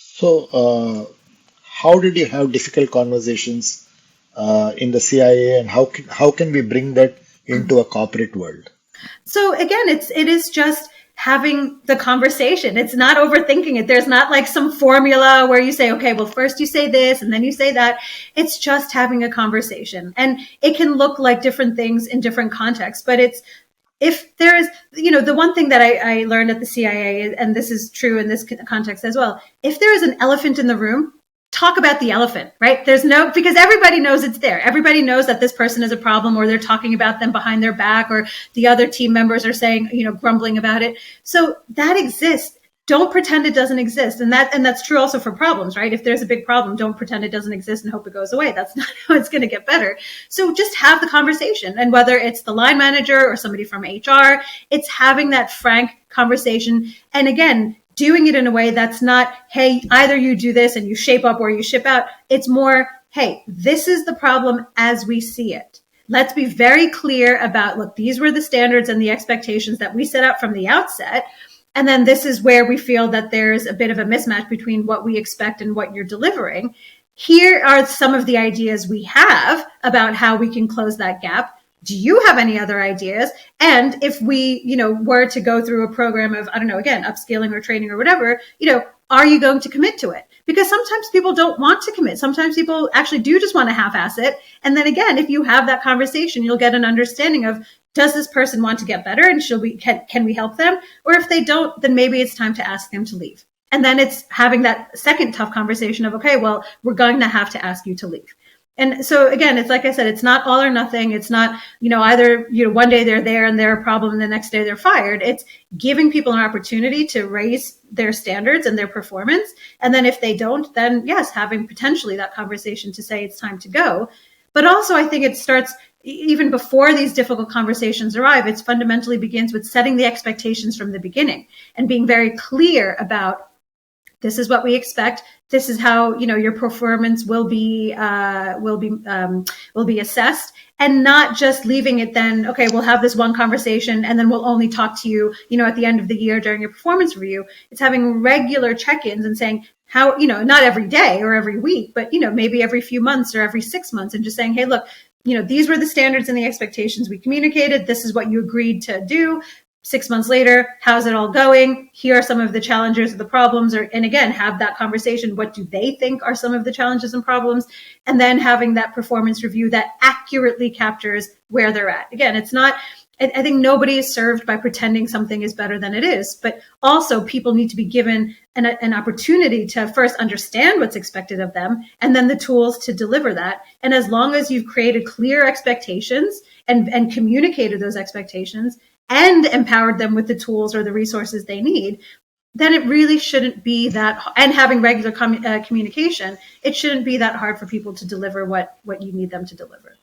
So, how did you have difficult conversations in the CIA, and how can we bring that into a corporate world? So again, it is just having the conversation. It's not overthinking it. There's not like some formula where you say, okay, well, first you say this and then you say that. It's just having a conversation. And it can look like different things in different contexts, but it's, if there is, the one thing that I learned at the CIA, and this is true in this context as well, if there is an elephant in the room, talk about the elephant, right? Because everybody knows it's there. Everybody knows that this person is a problem, or they're talking about them behind their back, or the other team members are saying, grumbling about it. So that exists. Don't pretend it doesn't exist. And that's true also for problems, right? If there's a big problem, don't pretend it doesn't exist and hope it goes away. That's not how it's going to get better. So just have the conversation. And whether it's the line manager or somebody from HR, it's having that frank conversation. And again, doing it in a way that's not, hey, either you do this and you shape up or you ship out. It's more, hey, this is the problem as we see it. Let's be very clear about, look, these were the standards and the expectations that we set out from the outset. And then this is where we feel that there's a bit of a mismatch between what we expect and what you're delivering. Here are some of the ideas we have about how we can close that gap. Do you have any other ideas? And if we, were to go through a program of, I don't know, again, upskilling or training or whatever, are you going to commit to it? Because sometimes people don't want to commit. Sometimes people actually do just want to half-ass it. And then again, if you have that conversation, you'll get an understanding of, does this person want to get better? And can we help them? Or if they don't, then maybe it's time to ask them to leave. And then it's having that second tough conversation of, okay, well, we're going to have to ask you to leave. And so again, it's like I said, it's not all or nothing. It's not, either, one day they're there and they're a problem and the next day they're fired. It's giving people an opportunity to raise their standards and their performance. And then if they don't, then yes, having potentially that conversation to say it's time to go. But also I think it starts even before these difficult conversations arrive. It fundamentally begins with setting the expectations from the beginning and being very clear about, this is what we expect. This is how, your performance will be assessed, and not just leaving it then, okay, we'll have this one conversation and then we'll only talk to you, at the end of the year during your performance review. It's having regular check-ins and saying how, not every day or every week, but, maybe every few months or every 6 months, and just saying, hey, look, these were the standards and the expectations we communicated. This is what you agreed to do. 6 months later, how's it all going? Here are some of the challenges or the problems, and again, have that conversation. What do they think are some of the challenges and problems? And then having that performance review that accurately captures where they're at. Again, it's not, I think nobody is served by pretending something is better than it is, but also people need to be given an opportunity to first understand what's expected of them, and then the tools to deliver that. And as long as you've created clear expectations and communicated those expectations, and empowered them with the tools or the resources they need, then it really shouldn't be that, and having regular communication, it shouldn't be that hard for people to deliver what you need them to deliver.